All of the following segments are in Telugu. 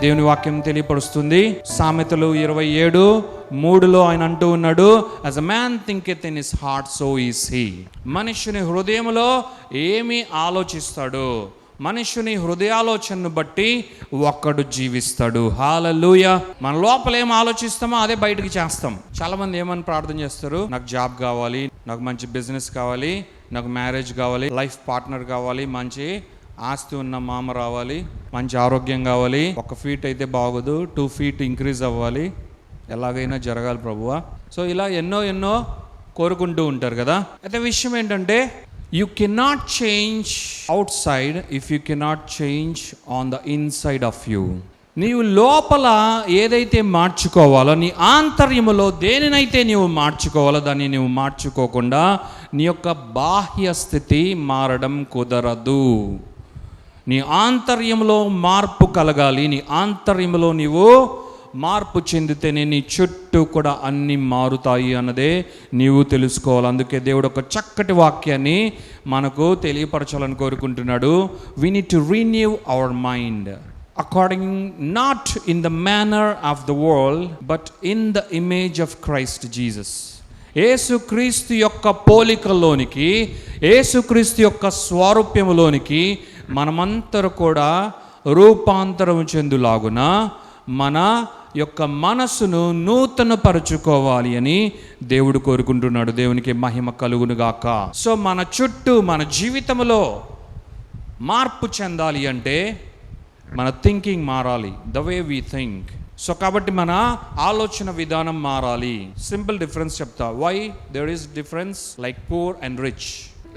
దేవుని వాక్యం తెలియపరుస్తుంది. సామెతలు 27:3 ఆయన అంటూ ఉన్నాడు, as a man thinketh in his heart so is he. మనుషుని హృదయంలో ఏమి ఆలోచిస్తాడు, మనుషుని హృదయాలోచనను బట్టి ఒక్కడు జీవిస్తాడు. హల్లెలూయా. మన లోపల ఏం ఆలోచిస్తామో అదే బయటకు చేస్తాం. చాలా మంది ఏమని ప్రార్థన చేస్తారు, నాకు జాబ్ కావాలి, నాకు మంచి బిజినెస్ కావాలి, నాకు మ్యారేజ్ కావాలి, లైఫ్ పార్ట్నర్ కావాలి, మంచి ఆస్తి ఉన్న మామ రావాలి, మంచి ఆరోగ్యం కావాలి, 1 ఫీట్ అయితే బాగోదు, 2 ఫీట్ ఇంక్రీజ్ అవ్వాలి, ఎలాగైనా జరగాలి ప్రభువా. సో ఇలా ఎన్నో కోరుకుంటూ ఉంటారు కదా. అయితే విషయం ఏంటంటే, you cannot change outside if you cannot change on the inside of you. నీవు లోపల ఏదైతే మార్చుకోవాలో, నీ ఆంతర్యములో దేనినైతే నీవు మార్చుకోవాలో దాన్ని నీవు మార్చుకోకుండా నీ యొక్క బాహ్య స్థితి మారడం కుదరదు. నీ ఆంతర్యంలో మార్పు కలగాలి. నీ ఆంతర్యంలో నీవు మార్పు చెందితేనే నీ చుట్టూ కూడా అన్నీ మారుతాయి అన్నదే నీవు తెలుసుకోవాలి. అందుకే దేవుడు ఒక చక్కటి వాక్యాన్ని మనకు తెలియపరచాలని కోరుకుంటున్నాడు. We need to renew our mind according not in the manner of the world but in the image of Christ Jesus. యేసుక్రీస్తు యొక్క పోలికలోనికి, యేసుక్రీస్తు యొక్క స్వారూప్యములోనికి మనమంతరూ కూడా రూపాంతరం చెందులాగున మన యొక్క మనసును నూతన పరుచుకోవాలి అని దేవుడు కోరుకుంటున్నాడు. దేవునికి మహిమ కలుగునుగాక. సో మన చుట్టూ, మన జీవితంలో మార్పు చెందాలి అంటే మన థింకింగ్ మారాలి, the way we think. So కాబట్టి మన ఆలోచన విధానం మారాలి. సింపుల్ డిఫరెన్స్ చెప్తా. Why there is difference like poor and rich.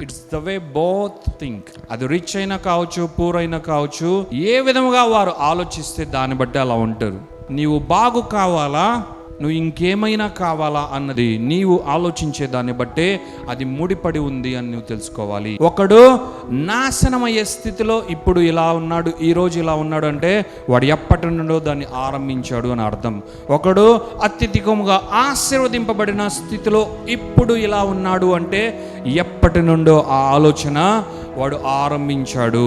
It's the way both think. అది రిచ్ అయినా కావచ్చు, పూర్ అయినా కావచ్చు, ఏ విధముగా వారు ఆలోచిస్తే దాన్ని బట్టి అలా ఉంటారు. నీవు బాగు కావాలా, నువ్వు ఇంకేమైనా కావాలా అన్నది నీవు ఆలోచించే దాన్ని బట్టే అది ముడిపడి ఉంది అని నువ్వు తెలుసుకోవాలి. ఒకడు నాశనమయ్యే స్థితిలో ఇప్పుడు ఇలా ఉన్నాడు, ఈరోజు ఇలా ఉన్నాడు అంటే వాడు ఎప్పటి నుండో దాన్ని ఆరంభించాడు అని అర్థం. ఒకడు అత్యధికంగా ఆశీర్వదింపబడిన స్థితిలో ఇప్పుడు ఇలా ఉన్నాడు అంటే ఎప్పటి నుండో ఆ ఆలోచన వాడు ఆరంభించాడు.